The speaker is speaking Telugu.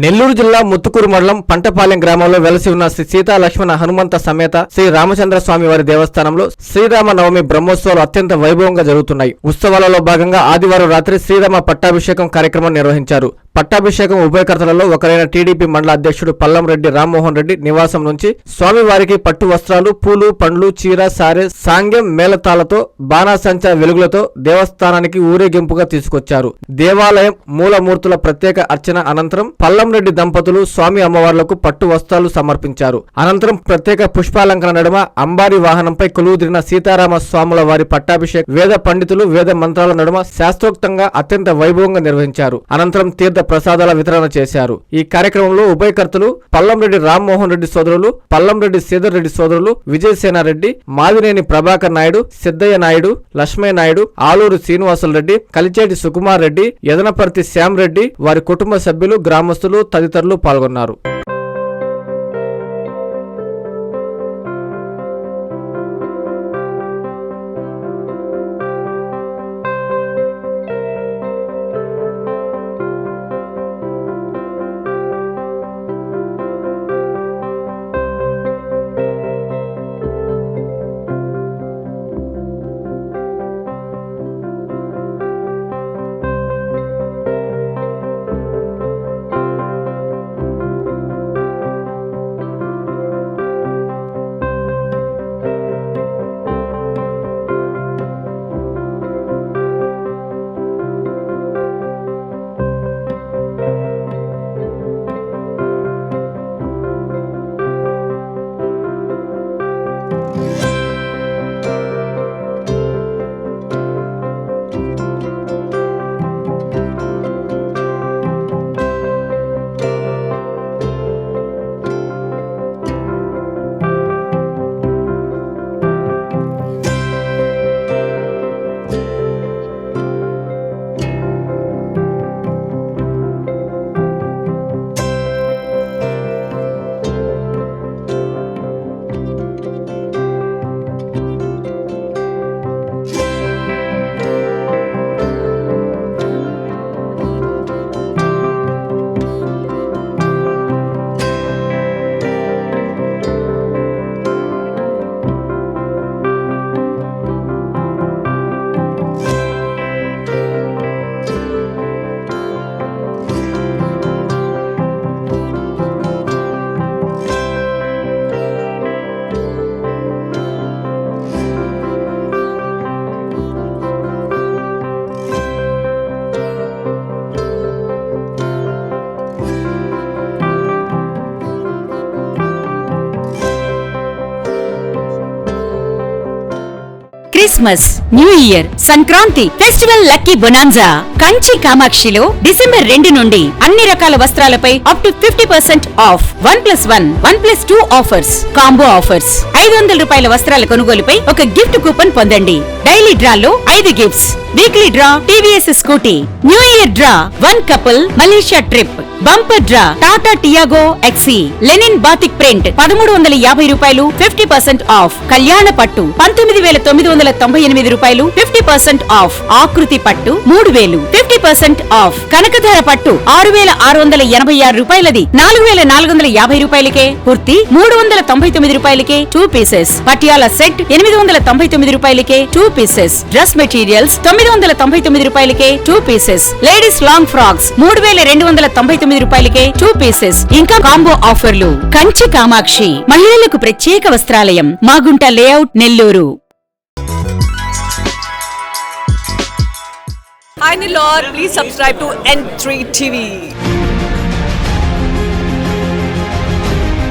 నెల్లూరు జిల్లా ముత్తుకూరు మండలం పంటపాలెం గ్రామంలో వెలసి ఉన్న శ్రీ సీతా లక్ష్మణ హనుమంత సమేత శ్రీ రామచంద్ర స్వామి వారి దేవస్థానంలో శ్రీరామ నవమి బ్రహ్మోత్సవాలు అత్యంత వైభవంగా జరుగుతున్నాయి. ఉత్సవాలలో భాగంగా ఆదివారం రాత్రి శ్రీరామ పట్టాభిషేకం కార్యక్రమం నిర్వహించారు. పట్టాభిషేకం ఉభయకర్తలలో ఒకరైన టీడీపీ మండల అధ్యక్షుడు పల్లంరెడ్డి రామ్మోహన్ రెడ్డి నివాసం నుంచి స్వామివారికి పట్టు వస్త్రాలు, పూలు, పండ్లు, చీర, సారె, సాంగ్యం, మేళతాలతో, బాణాసంచా వెలుగులతో దేవస్థానానికి ఊరేగింపుగా తీసుకొచ్చారు. దేవాలయం మూలమూర్తుల ప్రత్యేక అర్చన అనంతరం పల్లంరెడ్డి దంపతులు స్వామి అమ్మవార్లకు పట్టు వస్త్రాలు సమర్పించారు. అనంతరం ప్రత్యేక పుష్పాలంకరణ నడుమ అంబారి వాహనంపై కొలువుదిరిన సీతారామ స్వాముల వారి పట్టాభిషేకం వేద పండితులు వేద మంత్రాల నడుమ శాస్త్రోక్తంగా అత్యంత వైభవంగా నిర్వహించారు. అనంతరం తీర్థ ప్రసాదాల వితరణ చేశారు. ఈ కార్యక్రమంలో ఉభయకర్తలు పల్లంరెడ్డి రామ్మోహన్ రెడ్డి సోదరులు, పల్లంరెడ్డి శ్రీధర్ రెడ్డి సోదరులు, విజయసేనారెడ్డి, మాదినేని ప్రభాకర్ నాయుడు, సిద్దయ్య నాయుడు, లక్ష్మయ్య నాయుడు, ఆలూరు శ్రీనివాసులు రెడ్డి, కలిచేటి సుకుమార్ రెడ్డి, యదనపర్తి శ్యామ్ రెడ్డి, వారి కుటుంబ సభ్యులు, గ్రామస్తులు తదితరులు పాల్గొన్నారు. Christmas, New Year, Sankranti festival lucky bonanza Kanchi కామాక్షిలో డిసెంబర్ 2 నుండి అన్ని రకాల వస్త్రాలపై up to 50% off 1+1, 1+2 offers, combo offers. 500 రూపాయల వస్త్రాల కొనుగోలుపై ఒక గిఫ్ట్ కూపన్ పొందండి. డైలీ డ్రాలో 5 gifts, weekly draw TVS Scooty, New Year draw 1 couple Malaysia trip, bumper draw Tata Tiago XE, linen batik print 1350 రూపాయలు 50% ఆఫ్, కళ్యాణ పట్టు 19,998 రూపాయలు 50% ఆఫ్, ఆకృతి పట్టు 3000 50% ఆఫ్, కనకధార పట్టు 6,686 రూపాయలది 4,450 రూపాయలకే, కుర్తి 399 రూపాయలకే 2 పీసెస్, పటియాలా సెట్ 899 రూపాయలకే 2 పీసెస్, డ్రెస్ మెటీరియల్స్ 999 రూపాయలకే 2 పీసెస్, లేడీస్ లాంగ్ ఫ్రాక్స్ 3,299 రూపాయలకే 2 పీసెస్, ఇంకా కాంబో ఆఫర్లు. కంచి కామాక్షి మహిళలకు ప్రత్యేక వస్త్రాలయం, Magunta layout, Nellore. Hi Nilor, please subscribe to N3 TV.